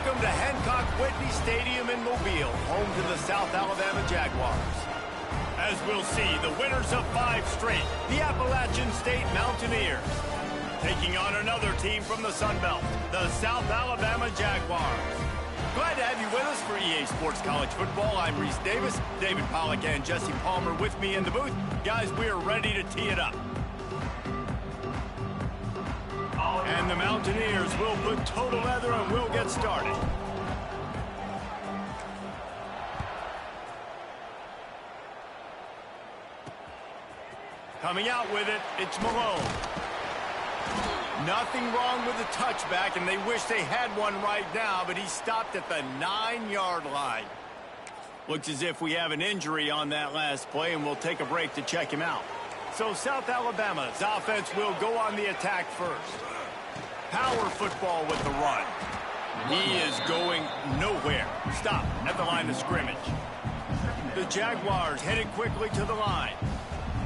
Welcome to Hancock-Whitney Stadium in Mobile, home to the South Alabama Jaguars. As we'll see, the winners of 5 straight, the Appalachian State Mountaineers, taking on another team from the Sun Belt, the South Alabama Jaguars. Glad to have you with us for EA Sports College Football. I'm Reese Davis, David Pollack and Jesse Palmer with me in the booth. Guys, we are ready to tee it up. And the Mountaineers will put total leather and we'll get started. Coming out with it, it's Malone. Nothing wrong with the touchback, and they wish they had one right now, but he stopped at the 9-yard line. Looks as if we have an injury on that last play, and we'll take a break to check him out. So South Alabama's offense will go on the attack first. Power football with the run. He is going nowhere. Stop at the line of scrimmage. The Jaguars headed quickly to the line.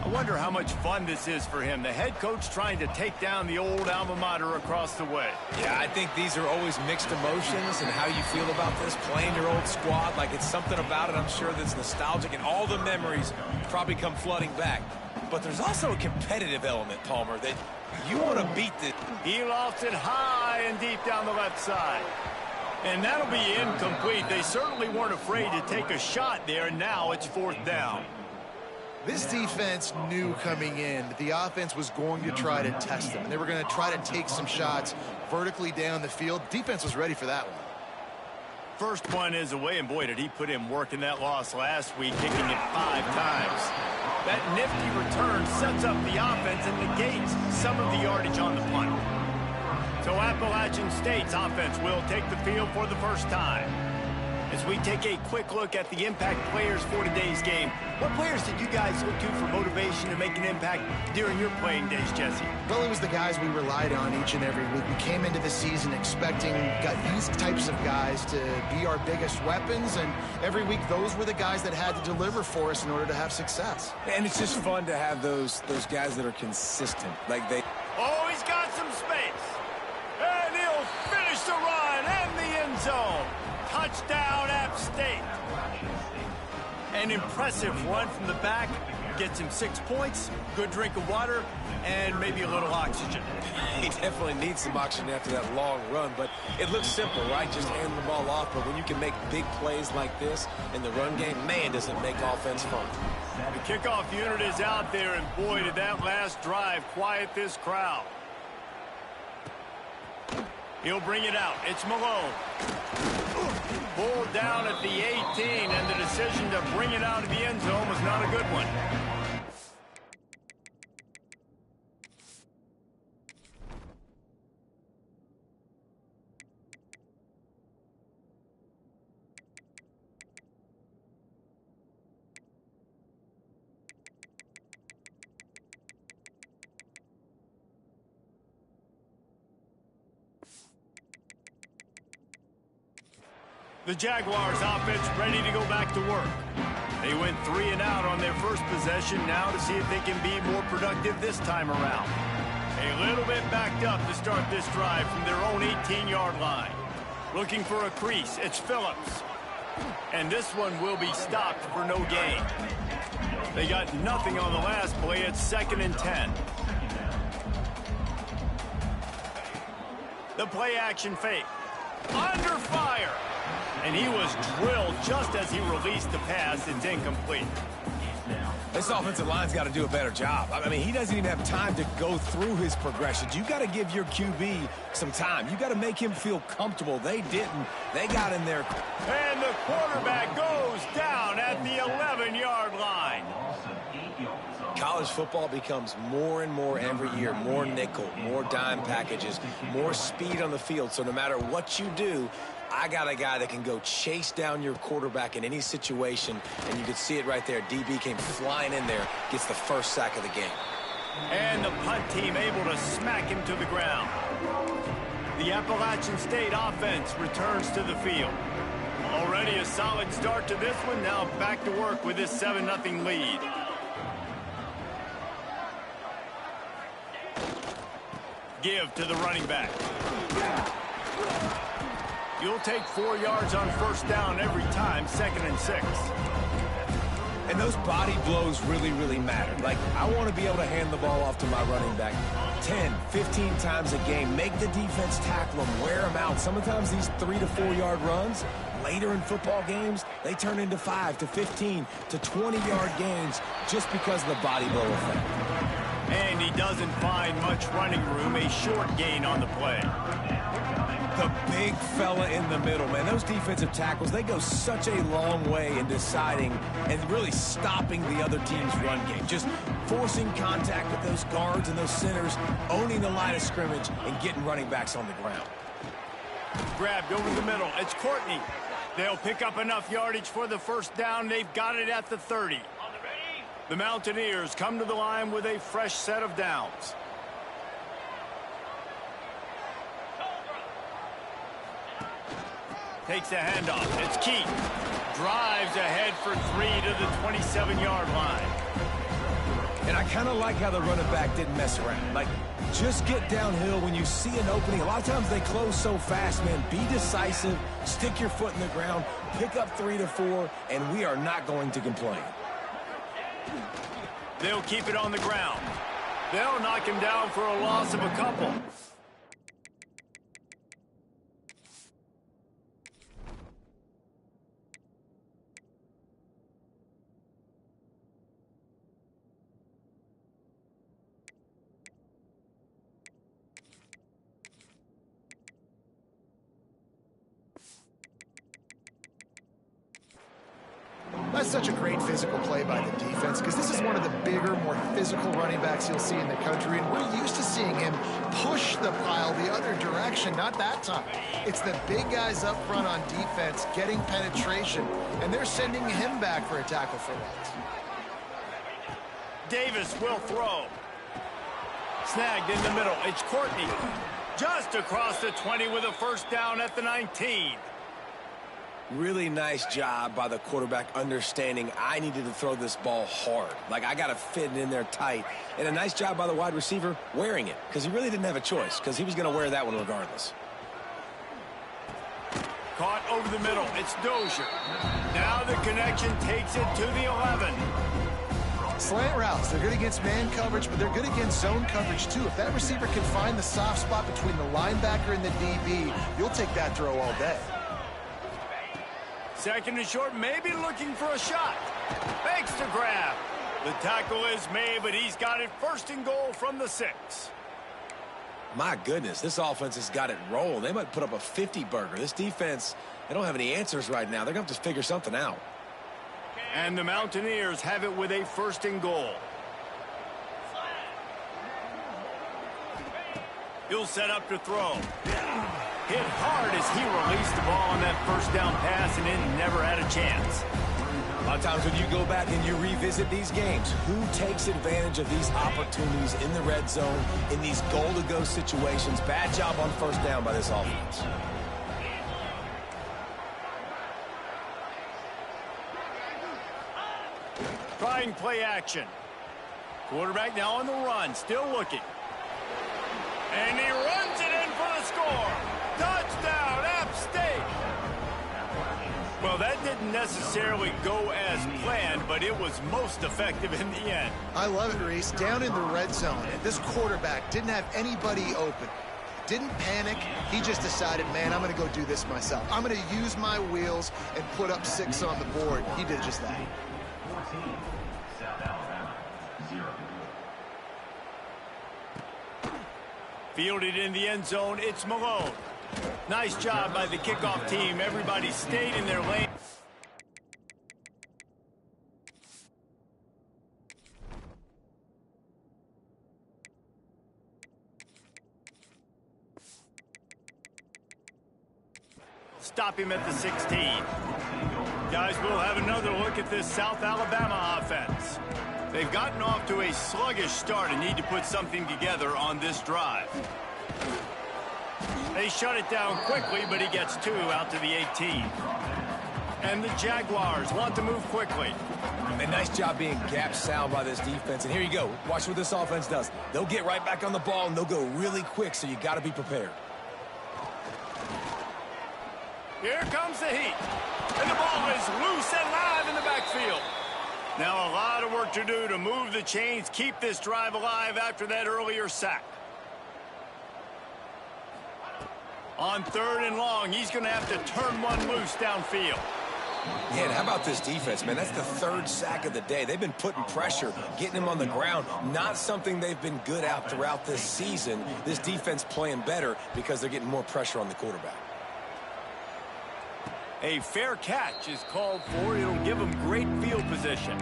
I wonder how much fun this is for him. The head coach trying to take down the old alma mater across the way. Yeah, I think these are always mixed emotions and how you feel about this, playing your old squad. Like, it's something about it, I'm sure, that's nostalgic, and all the memories probably come flooding back. But there's also a competitive element, Palmer, that you want to beat this. He lofts it high and deep down the left side. And that'll be incomplete. They certainly weren't afraid to take a shot there, and now it's 4th down. This defense knew coming in that the offense was going to try to test them. They were going to try to take some shots vertically down the field. Defense was ready for that one. First one is away, and boy, did he put in work in that loss last week, kicking it 5 times. That nifty return sets up the offense and negates some of the yardage on the punt. So Appalachian State's offense will take the field for the first time. As we take a quick look at the impact players for today's game, what players did you guys look to for motivation to make an impact during your playing days, Jesse? Well, it was the guys we relied on each and every week. We came into the season expecting these types of guys to be our biggest weapons, and every week those were the guys that had to deliver for us in order to have success. And it's just fun to have those guys that are consistent. Like they... Oh, he's got some space. And he'll finish the run and the end zone. Touchdown, App State. An impressive run from the back. Gets him 6 points, good drink of water, and maybe a little oxygen. He definitely needs some oxygen after that long run, but it looks simple, right? Just hand the ball off, but when you can make big plays like this in the run game, man, does it make offense fun. The kickoff unit is out there, and boy, did that last drive quiet this crowd. He'll bring it out. It's Malone. Pulled down at the 18, and the decision to bring it out of the end zone was not a good one. The Jaguars offense ready to go back to work. They went 3 and out on their first possession, now to see if they can be more productive this time around. A little bit backed up to start this drive from their own 18-yard line. Looking for a crease, it's Phillips. And this one will be stopped for no gain. They got nothing on the last play, it's 2nd and 10. The play action fake. Under fire. And he was drilled just as he released the pass. It's incomplete. This offensive line's got to do a better job. I mean, he doesn't even have time to go through his progressions. You got to give your QB some time. You got to make him feel comfortable. They didn't. They got in there. And the quarterback goes down at the 11-yard line. College football becomes more and more every year, more nickel, more dime packages, more speed on the field. So no matter what you do, I got a guy that can go chase down your quarterback in any situation, and you can see it right there. DB came flying in there, gets the first sack of the game. And the punt team able to smack him to the ground. The Appalachian State offense returns to the field. Already a solid start to this one, now back to work with this 7-0 lead. Give to the running back. You'll take 4 yards on first down every time, 2nd and 6. And those body blows really, really matter. Like, I want to be able to hand the ball off to my running back 10, 15 times a game. Make the defense tackle them, wear them out. Sometimes these 3 to 4 yard runs, later in football games, they turn into 5 to 15 to 20-yard gains just because of the body blow effect. And he doesn't find much running room, a short gain on the play. The big fella in the middle, man. Those defensive tackles, they go such a long way in deciding and really stopping the other team's run game. Just forcing contact with those guards and those centers, owning the line of scrimmage, and getting running backs on the ground. Grabbed over the middle. It's Courtney. They'll pick up enough yardage for the first down. They've got it at the 30. The Mountaineers come to the line with a fresh set of downs. Takes a handoff. It's Keith. Drives ahead for 3 to the 27-yard line. And I kind of like how the running back didn't mess around. Like, just get downhill when you see an opening. A lot of times they close so fast, man. Be decisive. Stick your foot in the ground. Pick up 3 to 4, and we are not going to complain. They'll keep it on the ground. They'll knock him down for a loss of a couple. That's such a great physical play by the defense because this is one of the bigger, more physical running backs you'll see in the country, and we're used to seeing him push the pile the other direction. Not that time. It's the big guys up front on defense getting penetration, and they're sending him back for a tackle for loss. Davis will throw. Snagged in the middle. It's Courtney. Just across the 20 with a first down at the 19. Really nice job by the quarterback understanding I needed to throw this ball hard. Like, I got to fit it in there tight. And a nice job by the wide receiver wearing it, because he really didn't have a choice, because he was going to wear that one regardless. Caught over the middle. It's Dozier. Now the connection takes it to the 11. Slant routes, they're good against man coverage, but they're good against zone coverage too. If that receiver can find the soft spot between the linebacker and the DB, you'll take that throw all day. 2nd and short, maybe looking for a shot. Makes the grab. The tackle is made, but he's got it 1st and goal from the 6. My goodness, this offense has got it rolling. They might put up a 50-burger. This defense, they don't have any answers right now. They're going to have to figure something out. And the Mountaineers have it with a 1st and goal. He'll set up to throw. Hit hard as he released the ball on that first down pass, and it never had a chance. A lot of times when you go back and you revisit these games, who takes advantage of these opportunities in the red zone, in these goal-to-go situations? Bad job on first down by this offense. Trying play action. Quarterback now on the run, still looking. And he runs it in for the score. Touchdown, App State. Well, that didn't necessarily go as planned, but it was most effective in the end. I love it, Reese. Down in the red zone, this quarterback didn't have anybody open. Didn't panic. He just decided, man, I'm going to go do this myself. I'm going to use my wheels and put up 6 on the board. He did just that. Fielded in the end zone, it's Malone. Nice job by the kickoff team. Everybody stayed in their lane. Stop him at the 16. Guys, we'll have another look at this South Alabama offense. They've gotten off to a sluggish start and need to put something together on this drive. They shut it down quickly, but he gets 2 out to the 18. And the Jaguars want to move quickly. And nice job being gap sound by this defense. And here you go. Watch what this offense does. They'll get right back on the ball, and they'll go really quick, so you got to be prepared. Here comes the heat. And the ball is loose and live in the backfield. Now a lot of work to do to move the chains, keep this drive alive after that earlier sack. On 3rd and long, he's going to have to turn one loose downfield. Yeah, and how about this defense, man? That's the 3rd sack of the day. They've been putting pressure, getting him on the ground. Not something they've been good at throughout this season. This defense playing better because they're getting more pressure on the quarterback. A fair catch is called for. It'll give them great field position.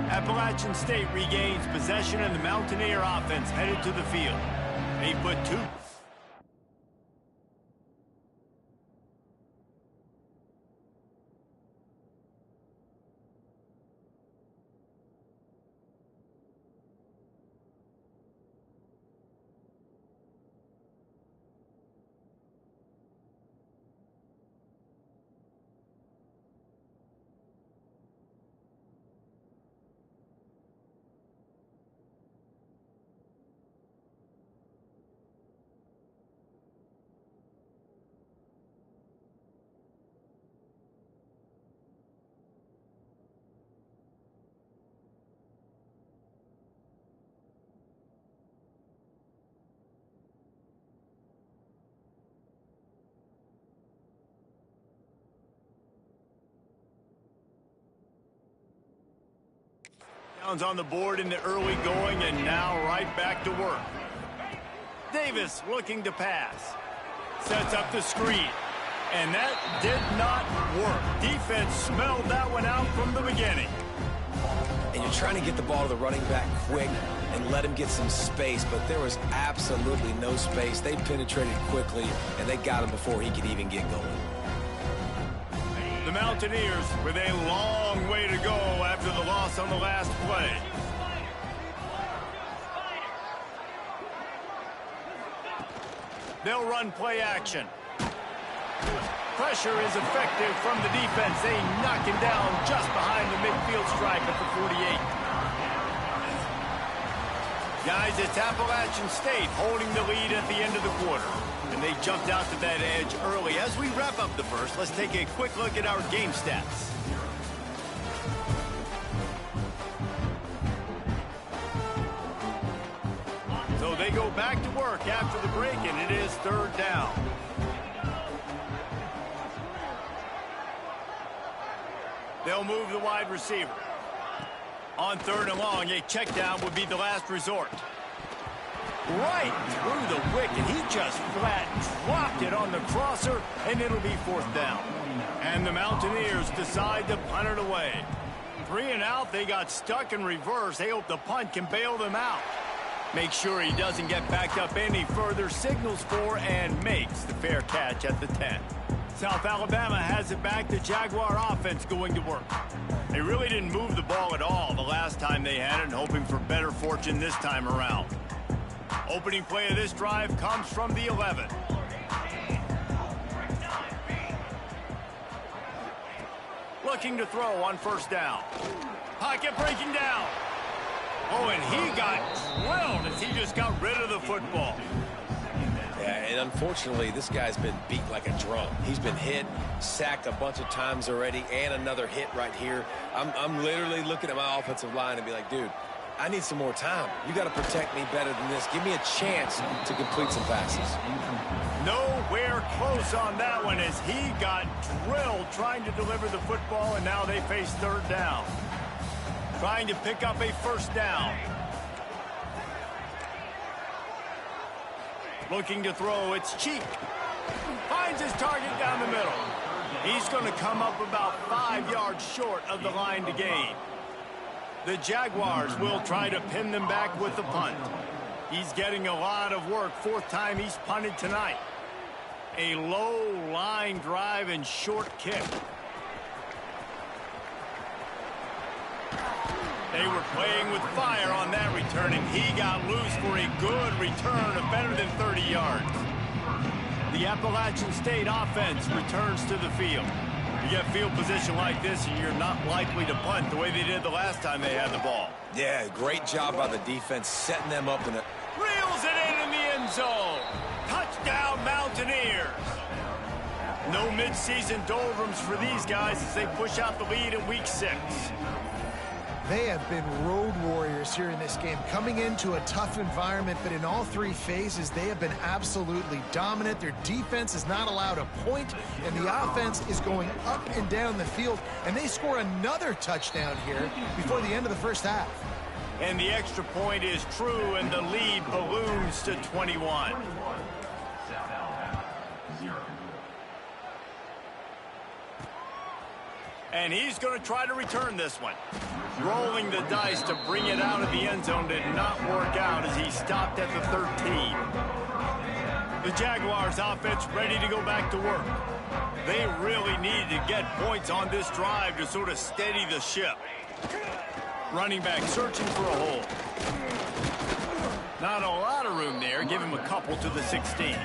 Appalachian State regains possession, and the Mountaineer offense headed to the field. 8'2". On the board in the early going, and now right back to work. Davis looking to pass. Sets up the screen. And that did not work. Defense smelled that one out from the beginning. And you're trying to get the ball to the running back quick and let him get some space, but there was absolutely no space. They penetrated quickly, and they got him before he could even get going. The Mountaineers with a long way to go after the loss on the last play. They'll run play action. Pressure is effective from the defense. They knock him down just behind the midfield stripe at the 48. Guys, it's Appalachian State holding the lead at the end of the quarter. And they jumped out to that edge early. As we wrap up the first, let's take a quick look at our game stats. So they go back to work after the break, and it is 3rd down. They'll move the wide receiver. On 3rd and long, a check down would be the last resort. Right through the wicket. He just flat dropped it on the crosser, and it'll be 4th down. And the Mountaineers decide to punt it away. 3 and out, they got stuck in reverse. They hope the punt can bail them out. Make sure he doesn't get backed up any further, signals for and makes the fair catch at the 10. South Alabama has it back. The Jaguar offense going to work. They really didn't move the ball at all the last time they had it, hoping for better fortune this time around. Opening play of this drive comes from the 11. Looking to throw on 1st down. Pocket breaking down. Oh, and he got drilled as he just got rid of the football. Yeah, and unfortunately, this guy's been beat like a drum. He's been hit, sacked a bunch of times already, and another hit right here. I'm literally looking at my offensive line and be like, dude, I need some more time. You got to protect me better than this. Give me a chance to complete some passes. Nowhere close on that one as he got drilled trying to deliver the football, and now they face 3rd down. Trying to pick up a 1st down. Looking to throw, it's Cheek. Finds his target down the middle. He's going to come up about 5 yards short of the line to gain. The Jaguars will try to pin them back with the punt. He's getting a lot of work. 4th time he's punted tonight. A low line drive and short kick. They were playing with fire on that return, and he got loose for a good return of better than 30 yards. The Appalachian State offense returns to the field. You get field position like this, and you're not likely to punt the way they did the last time they had the ball. Yeah, great job by the defense, setting them up in the... Reels it in the end zone. Touchdown, Mountaineers. No mid-season doldrums for these guys as they push out the lead in Week 6. They have been road warriors here in this game, coming into a tough environment, but in all three phases, they have been absolutely dominant. Their defense is not allowed a point, and the offense is going up and down the field, and they score another touchdown here before the end of the first half. And the extra point is true, and the lead balloons to 21. And he's going to try to return this one. Rolling the dice to bring it out of the end zone did not work out as he stopped at the 13. The Jaguars offense ready to go back to work. They really needed to get points on this drive to sort of steady the ship. Running back searching for a hole. Not a lot of room there. Give him a couple to the 16.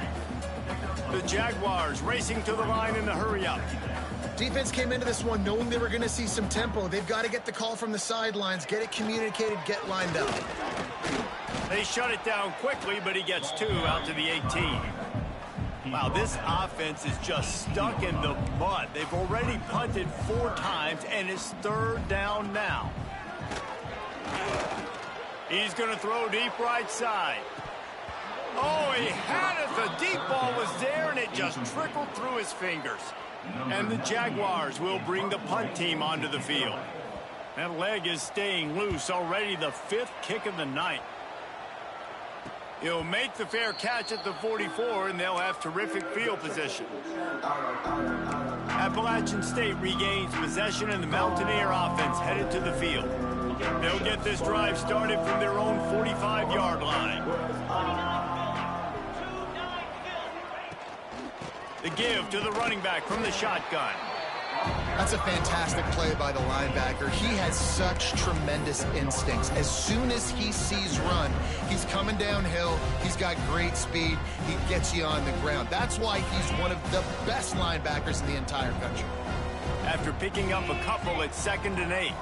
The Jaguars racing to the line in the hurry up. Defense came into this one knowing they were going to see some tempo. They've got to get the call from the sidelines, get it communicated, get lined up. They shut it down quickly, but he gets 2 out to the 18. Wow, this offense is just stuck in the mud. They've already punted 4 times, and it's 3rd down now. He's going to throw deep right side. Oh, he had it. The deep ball was there, and it just trickled through his fingers. And the Jaguars will bring the punt team onto the field. That leg is staying loose, already the 5th kick of the night. He'll make the fair catch at the 44, and they'll have terrific field position. Appalachian State regains possession, and the Mountaineer offense headed to the field. They'll get this drive started from their own 45-yard line. The give to the running back from the shotgun. That's a fantastic play by the linebacker. He has such tremendous instincts. As soon as he sees run, he's coming downhill. He's got great speed. He gets you on the ground. That's why he's one of the best linebackers in the entire country. After picking up a couple at 2nd and 8.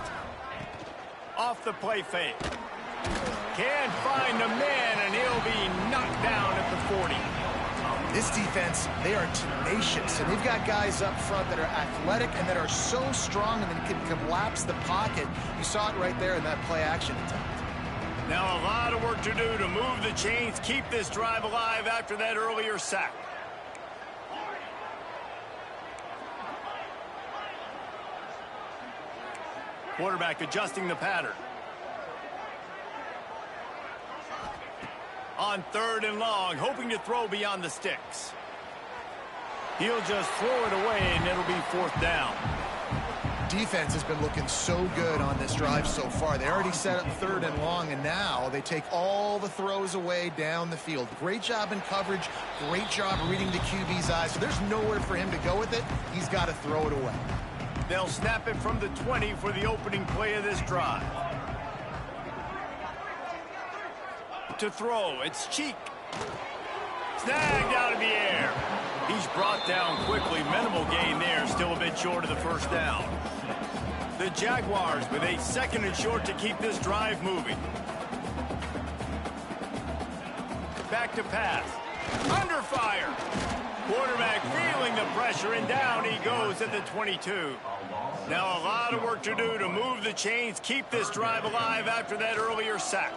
Off the play fake. Can't find the man, and he'll be knocked down at the 40. This defense, they are tenacious, and they've got guys up front that are athletic and that are so strong and then can collapse the pocket. You saw it right there in that play action attempt. Now a lot of work to do to move the chains, keep this drive alive after that earlier sack. Quarterback adjusting the pattern. On 3rd and long, hoping to throw beyond the sticks. He'll just throw it away, and it'll be 4th down. Defense has been looking so good on this drive so far. They already set up 3rd and long, and now they take all the throws away down the field. Great job in coverage, great job reading the QB's eyes. So there's nowhere for him to go with it. He's got to throw it away. They'll snap it from the 20 for the opening play of this drive. To throw, it's Cheek. Snagged out of the air. He's brought down quickly. Minimal gain there, still a bit short of the 1st down. The Jaguars with a 2nd and short to keep this drive moving. Back to pass. Under fire. Quarterback feeling the pressure, and down he goes at the 22. Now a lot of work to do to move the chains, keep this drive alive after that earlier sack.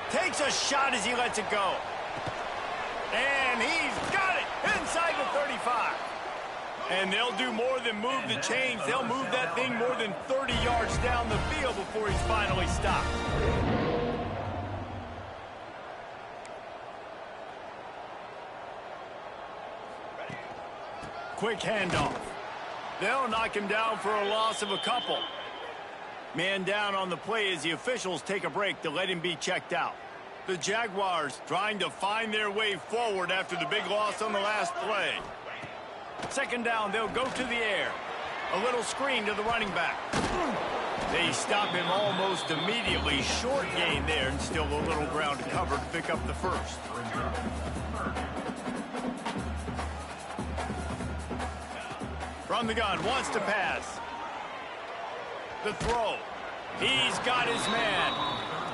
Takes a shot as he lets it go. And he's got it inside the 35. And they'll do more than move the chains. They'll move that thing more than 30 yards down the field before he's finally stopped. Quick handoff. They'll knock him down for a loss of a couple. Man down on the play as the officials take a break to let him be checked out. The Jaguars trying to find their way forward after the big loss on the last play. 2nd down, they'll go to the air. A little screen to the running back. They stop him almost immediately. Short gain there, and still a little ground to cover to pick up the 1st. From the gun, wants to pass. The throw. He's got his man.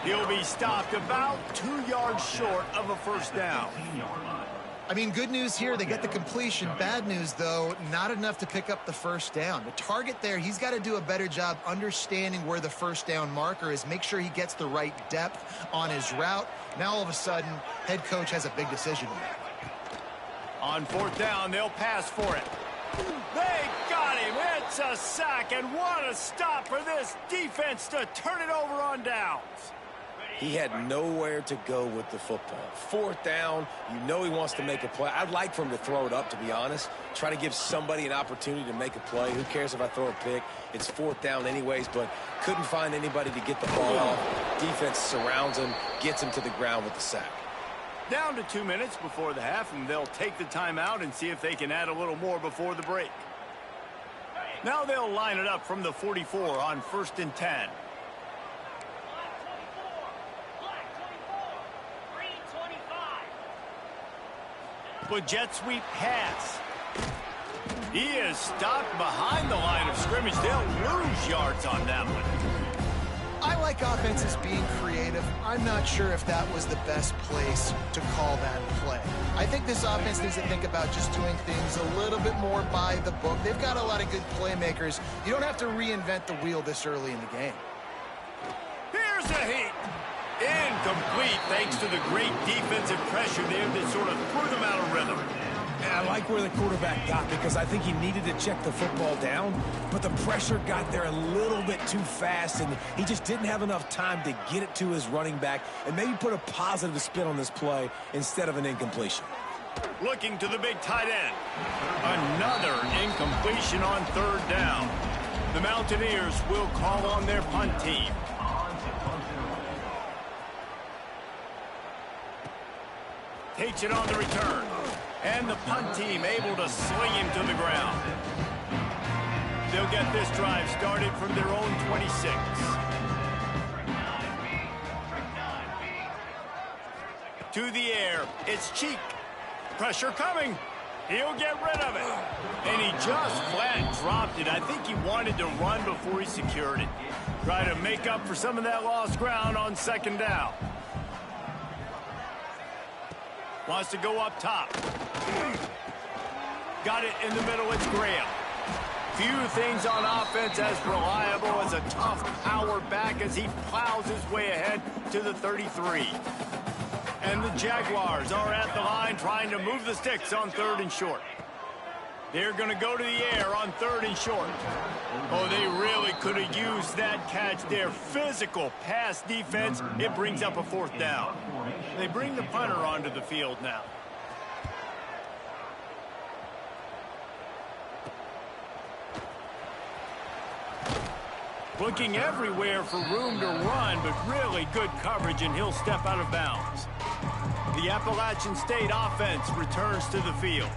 He'll be stopped about 2 yards short of a 1st down. I mean, good news here, they get the completion. Bad news, though, not enough to pick up the first down. The target there, he's got to do a better job understanding where the first down marker is, make sure he gets the right depth on his route. Now, all of a sudden, head coach has a big decision to make. On fourth down, they'll pass for it. They got him. It's a sack, and what a stop for this defense to turn it over on downs. He had nowhere to go with the football. Fourth down, you know he wants to make a play. I'd like for him to throw it up, to be honest. Try to give somebody an opportunity to make a play. Who cares if I throw a pick? It's fourth down anyways, but couldn't find anybody to get the ball off. Defense surrounds him, gets him to the ground with the sack. Down to 2 minutes before the half, and they'll take the timeout and see if they can add a little more before the break. Now they'll line it up from the 44 on 1st and 10. With jet sweep pass. He is stopped behind the line of scrimmage. They'll lose yards on that one. I like offenses being creative. I'm not sure if that was the best place to call that play. I think this offense needs to think about just doing things a little bit more by the book. They've got a lot of good playmakers. You don't have to reinvent the wheel this early in the game. Here's a heat. Incomplete thanks to the great defensive pressure there that sort of threw them out of rhythm. And I like where the quarterback got, because I think he needed to check the football down, but the pressure got there a little bit too fast, and he just didn't have enough time to get it to his running back and maybe put a positive spin on this play instead of an incompletion. Looking to the big tight end. Another incompletion on 3rd down. The Mountaineers will call on their punt team. Takes it on the return. And the punt team able to sling him to the ground. They'll get this drive started from their own 26. To the air. It's Cheek. Pressure coming. He'll get rid of it. And he just flat dropped it. I think he wanted to run before he secured it. Try to make up for some of that lost ground on 2nd down. Wants to go up top. Got it in the middle. It's Graham. Few things on offense as reliable as a tough power back as he plows his way ahead to the 33. And the Jaguars are at the line trying to move the sticks on 3rd and short. They're going to go to the air on 3rd and short. Oh, they really could have used that catch there. Physical pass defense. It brings up a 4th down. They bring the punter onto the field now. Looking everywhere for room to run, but really good coverage, and he'll step out of bounds. The Appalachian State offense returns to the field.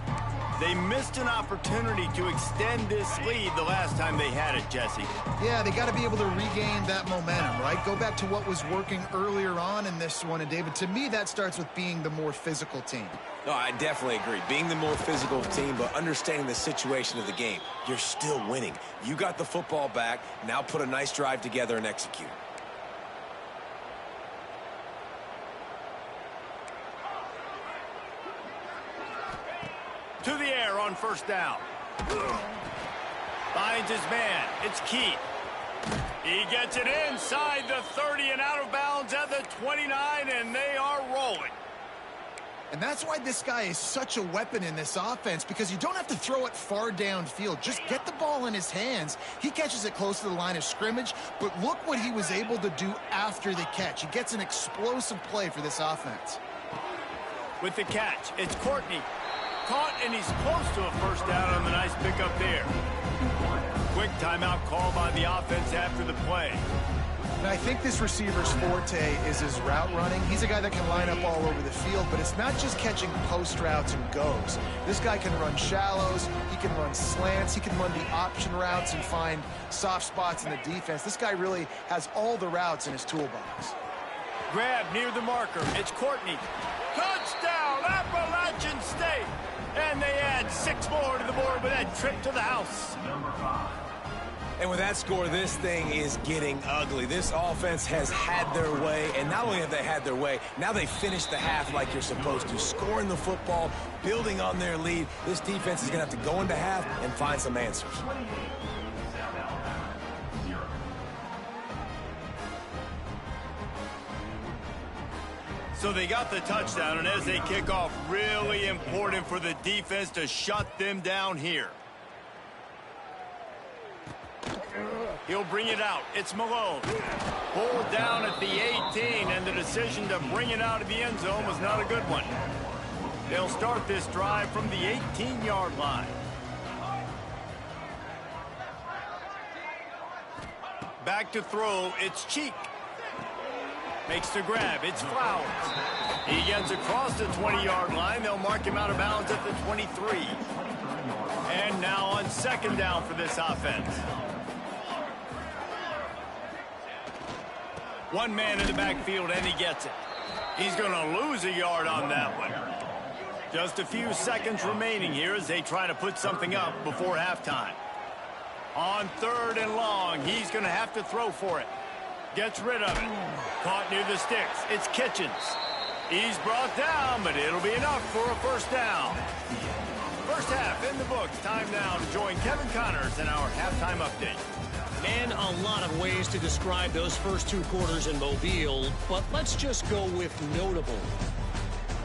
They missed an opportunity to extend this lead the last time they had it, Jesse. Yeah, they got to be able to regain that momentum, right? Go back to what was working earlier on in this one. And, David, to me, that starts with being the more physical team. No, I definitely agree. Being the more physical team, but understanding the situation of the game. You're still winning. You got the football back. Now put a nice drive together and execute. To the air on 1st down. Finds his man. It's Keith. He gets it inside the 30 and out of bounds at the 29, and they are rolling. And that's why this guy is such a weapon in this offense, because you don't have to throw it far downfield. Just get the ball in his hands. He catches it close to the line of scrimmage, but look what he was able to do after the catch. He gets an explosive play for this offense. With the catch, it's Courtney. Caught, and he's close to a 1st down on the nice pickup there. Quick timeout call by the offense after the play. And I think this receiver's forte is his route running. He's a guy that can line up all over the field, but it's not just catching post routes and goes. This guy can run shallows, he can run slants, he can run the option routes and find soft spots in the defense. This guy really has all the routes in his toolbox. Grab near the marker. It's Courtney. Touchdown, Appalachian State! And they add 6 more to the board with that trip to the house. And with that score, this thing is getting ugly. This offense has had their way, and not only have they had their way, now they finished the half like you're supposed to, scoring the football, building on their lead. This defense is going to have to go into half and find some answers. So they got the touchdown, and as they kick off, really important for the defense to shut them down here. He'll bring it out. It's Malone. Pulled down at the 18, and the decision to bring it out of the end zone was not a good one. They'll start this drive from the 18-yard line. Back to throw. It's Cheek. Makes the grab. It's Flowers. He gets across the 20-yard line. They'll mark him out of bounds at the 23. And now on second down for this offense. One man in the backfield, and he gets it. He's going to lose a yard on that one. Just a few seconds remaining here as they try to put something up before halftime. On third and long, he's going to have to throw for it. Gets rid of it. Caught near the sticks. It's Kitchens. He's brought down, but it'll be enough for a first down. First half in the books. Time now to join Kevin Connors in our halftime update. And a lot of ways to describe those first two quarters in Mobile, but let's just go with notable.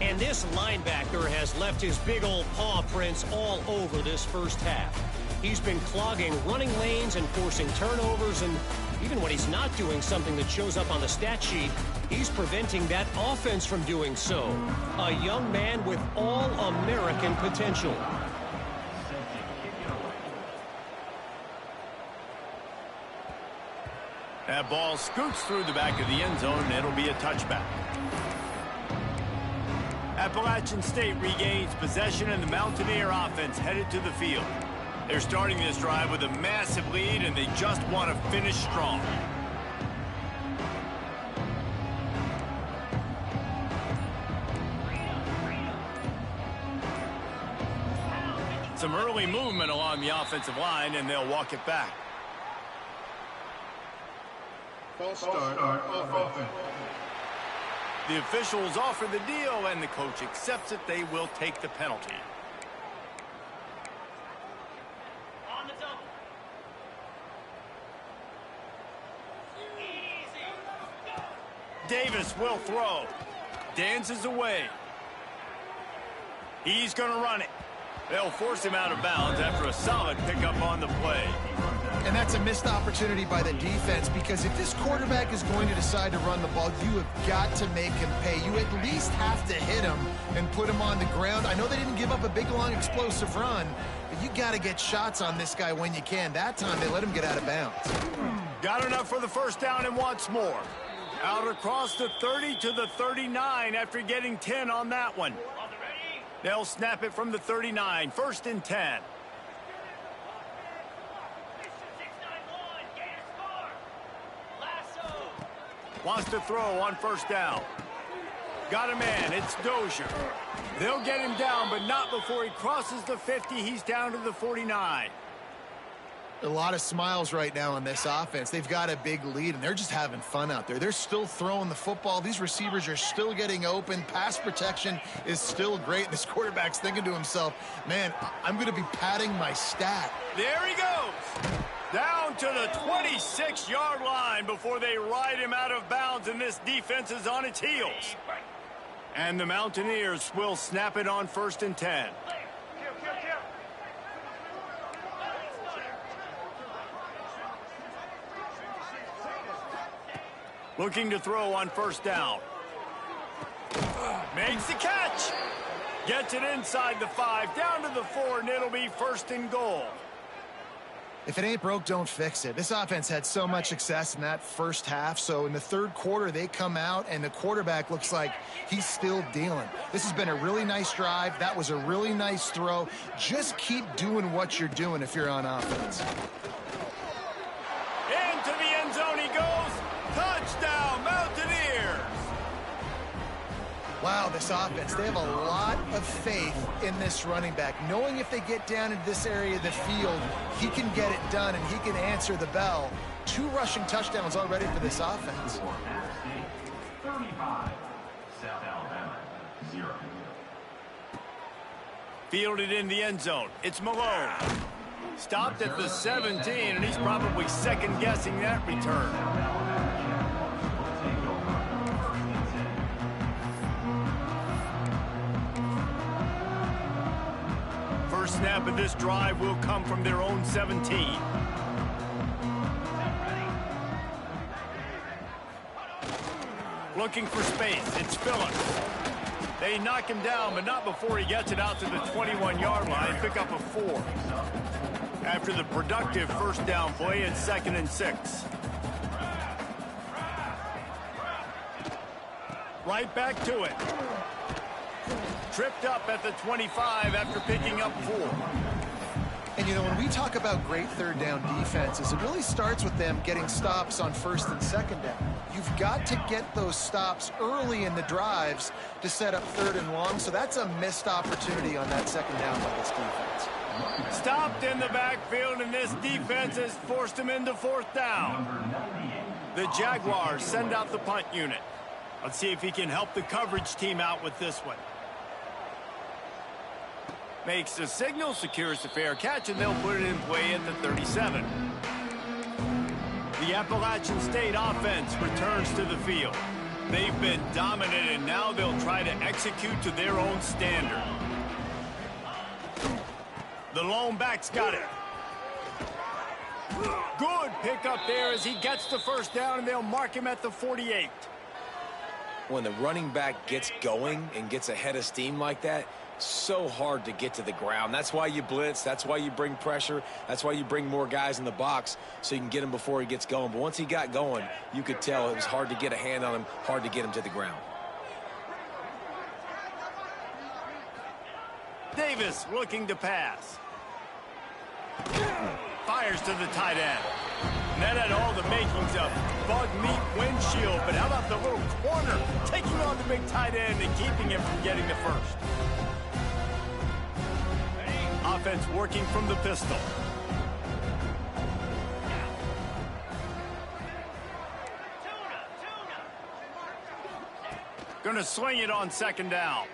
And this linebacker has left his big old paw prints all over this first half. He's been clogging running lanes and forcing turnovers, and even when he's not doing something that shows up on the stat sheet, he's preventing that offense from doing so. A young man with all-American potential. That ball scoots through the back of the end zone, and it'll be a touchback. Appalachian State regains possession, and the Mountaineer offense headed to the field. They're starting this drive with a massive lead, and they just want to finish strong. Some early movement along the offensive line, and they'll walk it back. False start of offense. The officials offer the deal, and the coach accepts it. They will take the penalty. On the double. Easy. Go. Davis will throw. Dances away. He's going to run it. They'll force him out of bounds after a solid pickup on the play. And that's a missed opportunity by the defense, because if this quarterback is going to decide to run the ball, you have got to make him pay. You at least have to hit him and put him on the ground. I know they didn't give up a big, long, explosive run, but you got to get shots on this guy when you can. That time, they let him get out of bounds. Got enough for the first down and wants more. Out across the 30 to the 39 after getting 10 on that one. They'll snap it from the 39. First and 10. Wants to throw on first down. Got a man. It's Dozier. They'll get him down, but not before he crosses the 50. He's down to the 49. A lot of smiles right now on this offense. They've got a big lead, and they're just having fun out there. They're still throwing the football. These receivers are still getting open. Pass protection is still great. This quarterback's thinking to himself, man, I'm going to be padding my stat. There he goes. Down to the 26-yard line before they ride him out of bounds, and this defense is on its heels. And the Mountaineers will snap it on first and 10. Looking to throw on first down. Makes the catch. Gets it inside the 5, down to the 4, and it'll be first and goal. If it ain't broke, don't fix it. This offense had so much success in that first half, so in the third quarter, they come out, and the quarterback looks like he's still dealing. This has been a really nice drive. That was a really nice throw. Just keep doing what you're doing if you're on offense. Into the end zone he goes. Touchdown, Mountaineers. Wow, this offense, they have a lot of faith in this running back, knowing if they get down into this area of the field, he can get it done and he can answer the bell. 2 rushing touchdowns already for this offense. 35, South Alabama, 0. Fielded in the end zone. It's Malone. Stopped at the 17, and he's probably second-guessing that return. First snap of this drive will come from their own 17. Looking for space. It's Phillips. They knock him down, but not before he gets it out to the 21-yard line. Pick up a 4. After the productive first down play, it's 2nd and 6. Right back to it. Tripped up at the 25 after picking up 4. And, you know, when we talk about great third down defenses, it really starts with them getting stops on first and second down. You've got to get those stops early in the drives to set up 3rd and long, so that's a missed opportunity on that second down by this defense. Stopped in the backfield, and this defense has forced him into 4th down. The Jaguars send out the punt unit. Let's see if he can help the coverage team out with this one. Makes the signal, secures the fair catch, and they'll put it in play at the 37. The Appalachian State offense returns to the field. They've been dominant, and now they'll try to execute to their own standard. The lone back's got it. Good pickup there as he gets the first down, and they'll mark him at the 48. When the running back gets going and gets ahead of steam like that, so hard to get to the ground. That's why you blitz. That's why you bring pressure. That's why you bring more guys in the box so you can get him before he gets going. But once he got going, you could tell it was hard to get a hand on him, hard to get him to the ground. Davis looking to pass. Fires to the tight end. And that had all the makings of bug meat windshield, but how about the little corner taking on the big tight end and keeping him from getting the first? Offense working from the pistol. Gonna swing it on 2nd down.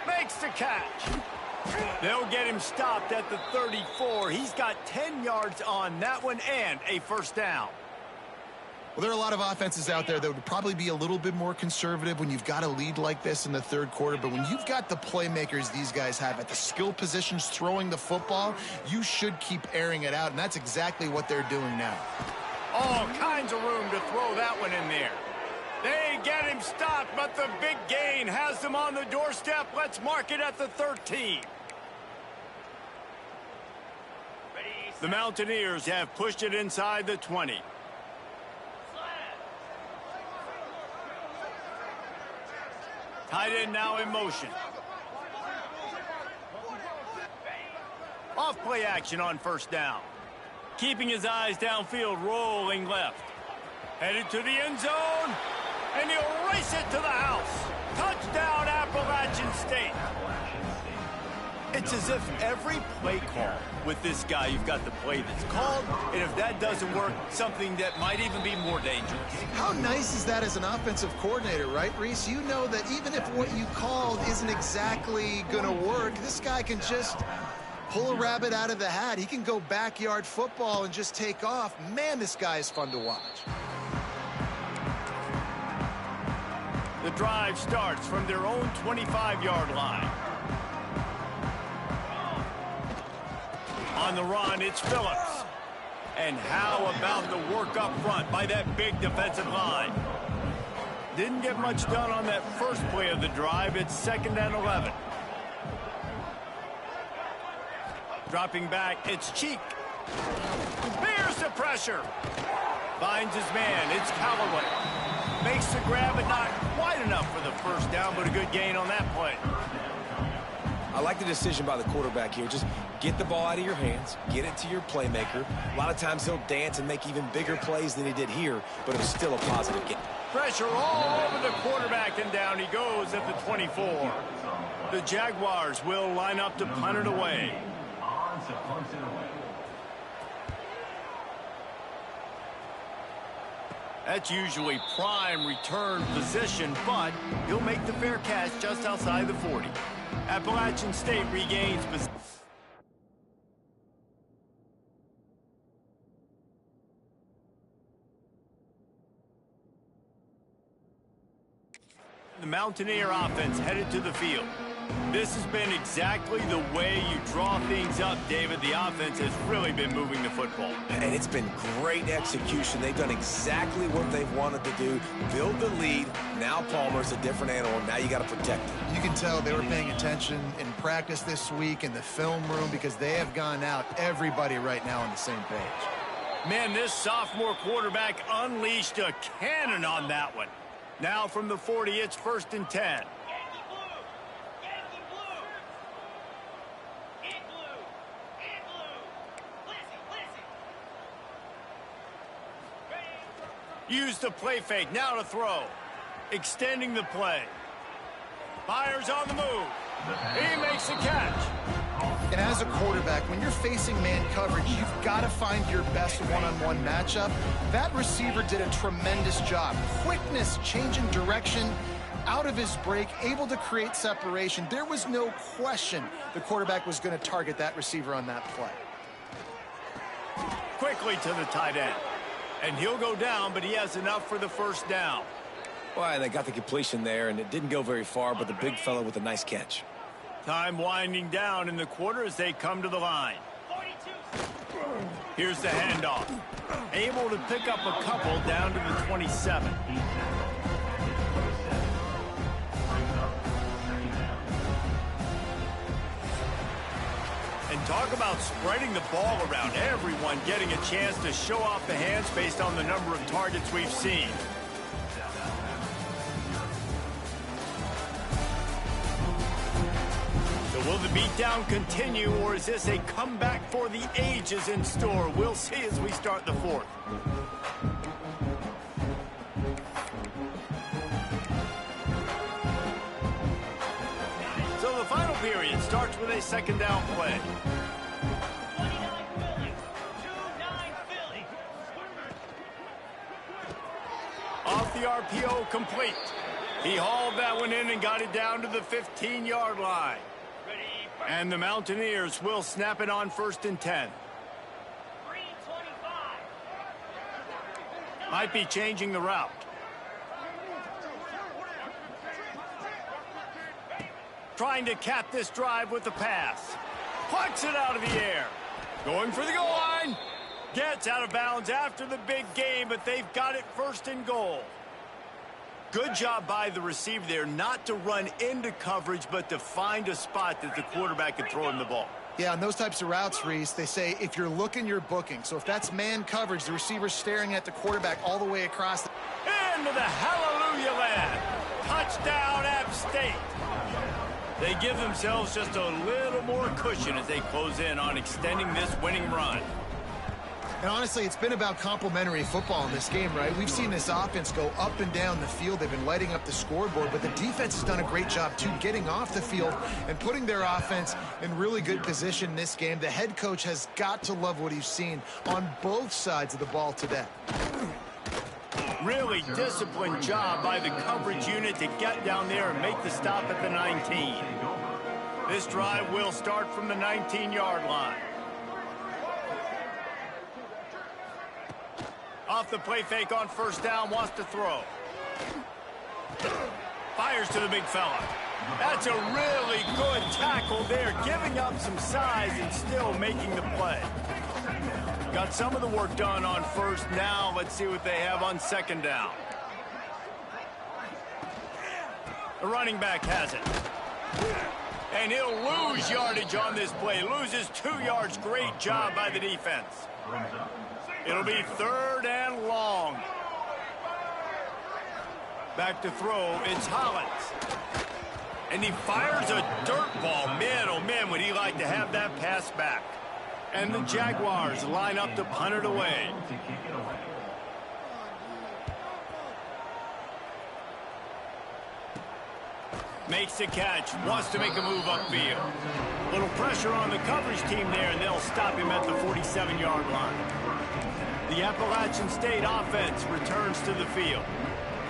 Makes the catch. They'll get him stopped at the 34. He's got 10 yards on that one and a first down. Well, there are a lot of offenses out there that would probably be a little bit more conservative when you've got a lead like this in the 3rd quarter. But when you've got the playmakers these guys have at the skill positions throwing the football, you should keep airing it out. And that's exactly what they're doing now. All kinds of room to throw that one in there. They get him stopped, but the big gain has them on the doorstep. Let's mark it at the 13. The Mountaineers have pushed it inside the 20. Tight end now in motion. Off play action on first down. Keeping his eyes downfield, rolling left. Headed to the end zone, and he'll race it to the house. Touchdown, Appalachian State. It's as if every play call with this guy, you've got the play that's called, and if that doesn't work, something that might even be more dangerous. How nice is that as an offensive coordinator, right, Reese? You know that even if what you called isn't exactly going to work, this guy can just pull a rabbit out of the hat. He can go backyard football and just take off. Man, this guy is fun to watch. The drive starts from their own 25-yard line. On the run, it's Phillips. And how about the work up front by that big defensive line? Didn't get much done on that first play of the drive. It's 2nd and 11. Dropping back, it's Cheek. Bears the pressure. Finds his man, it's Callaway. Makes the grab, but not quite enough for the first down, but a good gain on that play. I like the decision by the quarterback here. Just get the ball out of your hands, get it to your playmaker. A lot of times he'll dance and make even bigger plays than he did here, but it was still a positive game. Pressure all over the quarterback, and down he goes at the 24. The Jaguars will line up to punt it away. On to punt it away. That's usually prime return position, but he'll make the fair catch just outside the 40. Appalachian State regains possession. The Mountaineer offense headed to the field. This has been exactly the way you draw things up, David. The offense has really been moving the football. And it's been great execution. They've done exactly what they've wanted to do. Build the lead. Now Palmer's a different animal. Now you got to protect him. You can tell they were paying attention in practice this week in the film room because they have gone out, everybody right now on the same page. Man, this sophomore quarterback unleashed a cannon on that one. Now from the 40, it's 1st and 10. Yankee blue! Yankee blue! In blue! In blue! Listen! Use the play fake, now to throw. Extending the play. Fires on the move. He makes the catch. And as a quarterback, when you're facing man coverage, you've got to find your best one-on-one matchup. That receiver did a tremendous job. Quickness, changing direction, out of his break, able to create separation. There was no question the quarterback was going to target that receiver on that play. Quickly to the tight end. And he'll go down, but he has enough for the 1st down. Well, and they got the completion there, and it didn't go very far, but the big fella with a nice catch. Time winding down in the quarter as they come to the line. 42! Here's the handoff. Able to pick up a couple down to the 27. And talk about spreading the ball around. Everyone getting a chance to show off the hands based on the number of targets we've seen. So will the beatdown continue, or is this a comeback for the ages in store? We'll see as we start the 4th. So the final period starts with a 2nd down play. 29 Philly! 2-9 Philly! Off the RPO, complete. He hauled that one in and got it down to the 15-yard line. Ready? And the Mountaineers will snap it on 1st and 10. 3-25! Might be changing the route. Trying to cap this drive with the pass. Plucks it out of the air. Going for the goal line. Gets out of bounds after the big game, but they've got it 1st and goal. Good job by the receiver there, not to run into coverage, but to find a spot that the quarterback could throw him the ball. Yeah, on those types of routes, Reese, they say if you're looking, you're booking. So if that's man coverage, the receiver's staring at the quarterback all the way across. Into the hallelujah land. Touchdown, App State. They give themselves just a little more cushion as they close in on extending this winning run. And honestly, it's been about complementary football in this game, right? We've seen this offense go up and down the field. They've been lighting up the scoreboard, but the defense has done a great job, too, getting off the field and putting their offense in really good position in this game. The head coach has got to love what he's seen on both sides of the ball today. Really disciplined job by the coverage unit to get down there and make the stop at the 19. This drive will start from the 19-yard line. Off the play fake on 1st down, wants to throw. Fires to the big fella. That's a really good tackle there, giving up some size and still making the play. Got some of the work done on 1st. Now let's see what they have on 2nd down. The running back has it. And he'll lose yardage on this play. Loses 2 yards. Great job by the defense. It'll be 3rd and long. Back to throw, it's Hollins. And he fires a dirt ball. Man, oh man, would he like to have that pass back. And the Jaguars line up to punt it away. Makes the catch, wants to make a move upfield. Little pressure on the coverage team there, and they'll stop him at the 47-yard line. The Appalachian State offense returns to the field.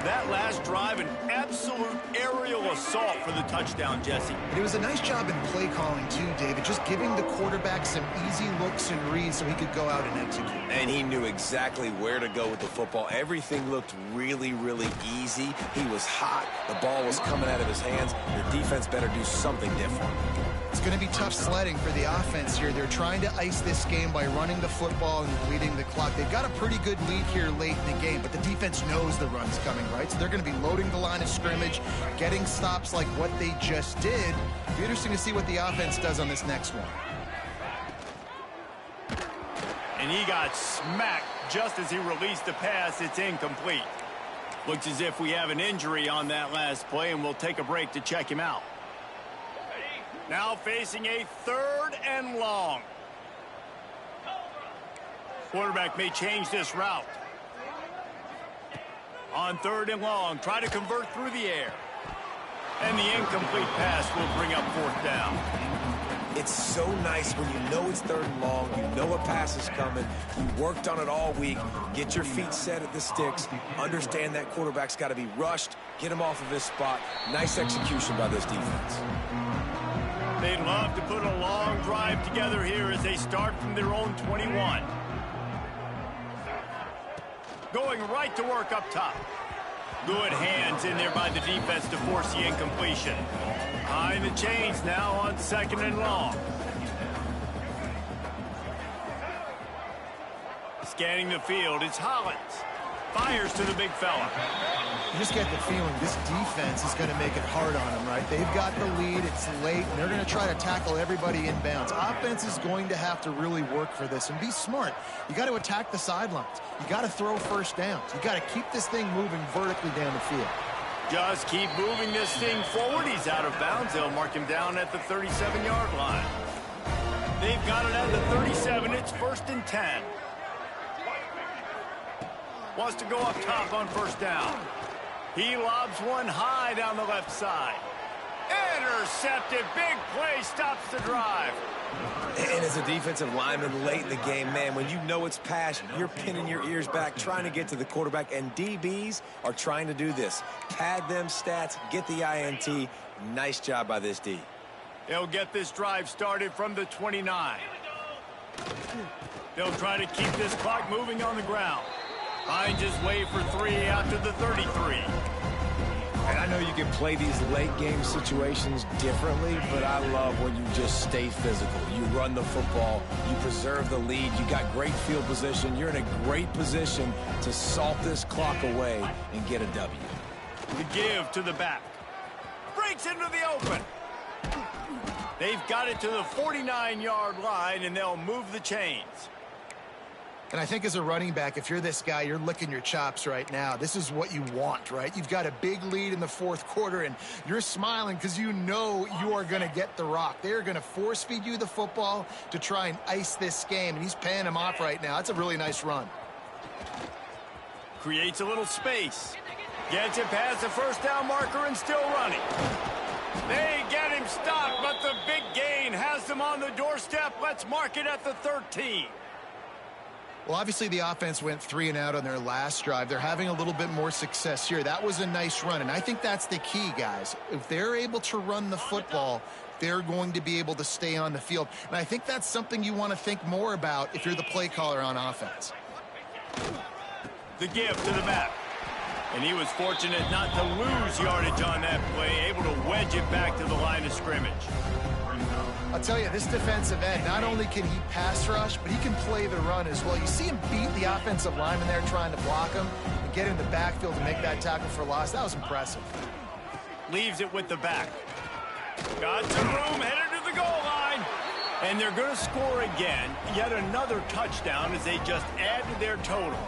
That last drive, an absolute aerial assault for the touchdown, Jesse. It was a nice job in play calling, too, David, just giving the quarterback some easy looks and reads so he could go out and execute. And he knew exactly where to go with the football. Everything looked really, really easy. He was hot. The ball was coming out of his hands. The defense better do something different. It's going to be tough sledding for the offense here. They're trying to ice this game by running the football and bleeding the clock. They've got a pretty good lead here late in the game, but the defense knows the run's coming, right? So they're going to be loading the line of scrimmage, getting stops like what they just did. It'll be interesting to see what the offense does on this next one. And he got smacked just as he released the pass. It's incomplete. Looks as if we have an injury on that last play, and we'll take a break to check him out. Now facing a 3rd and long. Quarterback may change this route. On 3rd and long, try to convert through the air. And the incomplete pass will bring up 4th down. It's so nice when you know it's 3rd and long, you know a pass is coming, you worked on it all week, get your feet set at the sticks, understand that quarterback's got to be rushed, get him off of his spot. Nice execution by this defense. They'd love to put a long drive together here as they start from their own 21. Going right to work up top. Good hands in there by the defense to force the incompletion. Behind the chains now on 2nd and long. Scanning the field, it's Hollins. Fires to the big fella. You just get the feeling this defense is going to make it hard on them, right? They've got the lead, it's late, and they're going to try to tackle everybody inbounds. Offense is going to have to really work for this and be smart. You got to attack the sidelines. You got to throw first downs. You got to keep this thing moving vertically down the field. Just keep moving this thing forward. He's out of bounds. They'll mark him down at the 37-yard line. They've got it at the 37. It's 1st and 10. Wants to go up top on 1st down. He lobs one high down the left side. Intercepted. Big play stops the drive. And as a defensive lineman late in the game, man, when you know it's past, you're pinning your ears back, trying to get to the quarterback, and DBs are trying to do this. Pad them stats, get the INT. Nice job by this D. They'll get this drive started from the 29. They'll try to keep this clock moving on the ground. Finds his way for 3 after the 33. And I know you can play these late game situations differently, but I love when you just stay physical. You run the football, you preserve the lead, you got great field position, you're in a great position to salt this clock away and get a W. The give to the back. Breaks into the open. They've got it to the 49-yard line, and they'll move the chains. And I think as a running back, if you're this guy, you're licking your chops right now. This is what you want, right? You've got a big lead in the 4th quarter, and you're smiling because you know you are going to get the rock. They're going to force feed you the football to try and ice this game, and he's paying him off right now. That's a really nice run. Creates a little space. Gets it past the 1st down marker and still running. They get him stopped, but the big gain has them on the doorstep. Let's mark it at the 13. Well, obviously the offense went 3 and out on their last drive. They're having a little bit more success here. That was a nice run, and I think that's the key, guys. If they're able to run the football, they're going to be able to stay on the field. And I think that's something you want to think more about if you're the play caller on offense. The give to the back. And he was fortunate not to lose yardage on that play, able to wedge it back to the line of scrimmage. I'll tell you, this defensive end, not only can he pass rush, but he can play the run as well. You see him beat the offensive lineman there trying to block him and get in the backfield to make that tackle for loss. That was impressive. Leaves it with the back. Got some room, headed to the goal line. And they're going to score again. Yet another touchdown as they just add to their total.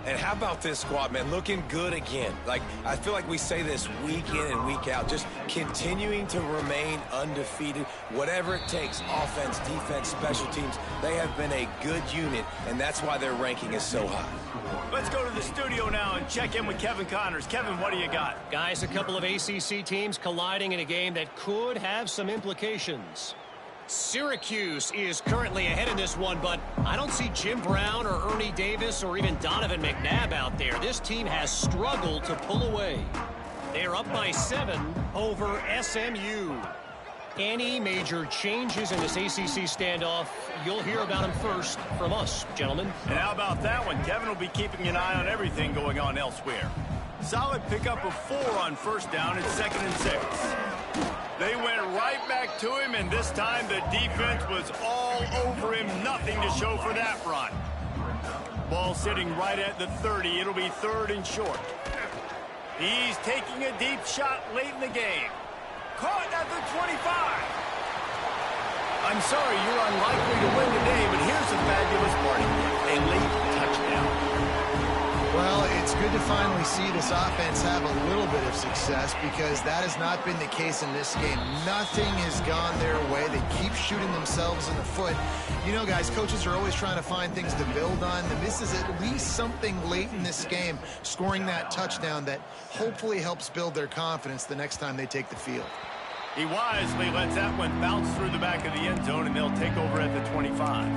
And how about this squad, man? Looking good again. Like, I feel like we say this week in and week out, just continuing to remain undefeated. Whatever it takes, offense, defense, special teams, they have been a good unit, and that's why their ranking is so high. Let's go to the studio now and check in with Kevin Connors. Kevin, what do you got? Guys, a couple of ACC teams colliding in a game that could have some implications. Syracuse is currently ahead in this one, but I don't see Jim Brown or Ernie Davis or even Donovan McNabb out there. This team has struggled to pull away. They're up by 7 over SMU. Any major changes in this ACC standoff, you'll hear about them first from us, gentlemen. And how about that one? Kevin will be keeping an eye on everything going on elsewhere. Solid pickup of 4 on first down. It's 2nd and 6. They went right back to him, and this time the defense was all over him. Nothing to show for that run. Ball sitting right at the 30. It'll be 3rd and short. He's taking a deep shot late in the game. Caught at the 25. I'm sorry, you're unlikely to win today, but here's a fabulous parting gift. A late touchdown. Well, it's good to finally see this offense have a little bit of success because that has not been the case in this game. Nothing has gone their way. They keep shooting themselves in the foot. You know, guys, coaches are always trying to find things to build on. And this is at least something late in this game, scoring that touchdown that hopefully helps build their confidence the next time they take the field. He wisely lets that one bounce through the back of the end zone, and they'll take over at the 25.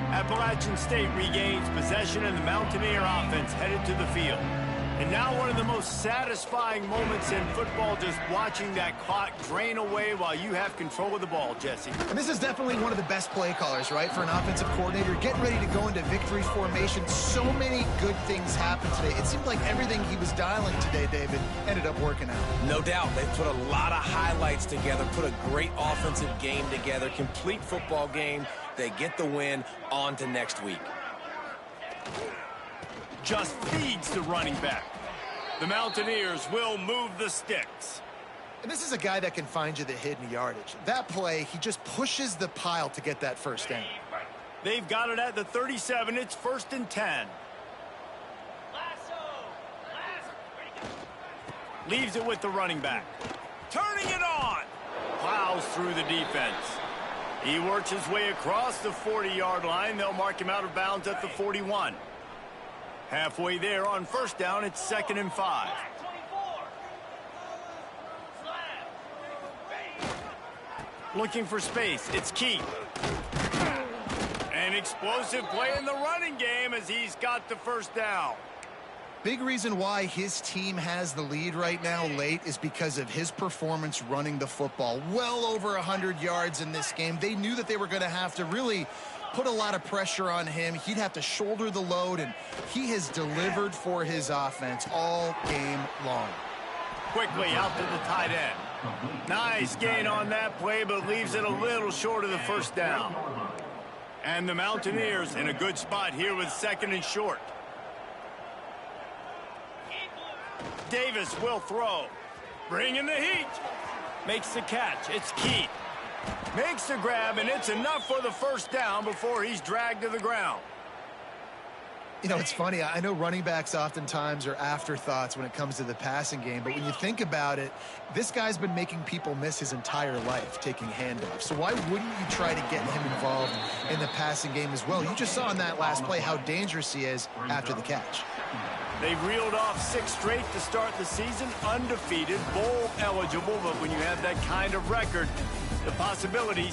Appalachian State regains possession, and the Mountaineer offense headed to the field. And now one of the most satisfying moments in football, just watching that clock drain away while you have control of the ball, Jesse. And this is definitely one of the best play callers, right, for an offensive coordinator. Getting ready to go into victory formation. So many good things happened today. It seemed like everything he was dialing today, David, ended up working out. No doubt. They put a lot of highlights together, put a great offensive game together, complete football game. They get the win. On to next week. Just feeds the running back. The Mountaineers will move the sticks. And this is a guy that can find you the hidden yardage. That play, he just pushes the pile to get that first down. They've got it at the 37. It's 1st and 10. Leaves it with the running back. Turning it on. Plows through the defense. He works his way across the 40-yard line. They'll mark him out of bounds at the 41. Halfway there on first down, it's 2nd and 5. Looking for space. It's Keith. An explosive play in the running game as he's got the first down. Big reason why his team has the lead right now late is because of his performance running the football. Well over 100 yards in this game. They knew that they were going to have to really put a lot of pressure on him. He'd have to shoulder the load, and he has delivered for his offense all game long. Quickly out to the tight end. Nice gain on that play, but leaves it a little short of the first down. And the Mountaineers in a good spot here with 2nd and short. Davis will throw. Bringing the heat. Makes the catch. It's Keith. Makes the grab, and it's enough for the first down before he's dragged to the ground. You know, it's funny. I know running backs oftentimes are afterthoughts when it comes to the passing game, but when you think about it, this guy's been making people miss his entire life taking handoffs. So why wouldn't you try to get him involved in the passing game as well? You just saw in that last play how dangerous he is after the catch. They've reeled off 6 straight to start the season, undefeated, bowl eligible, but when you have that kind of record, the possibilities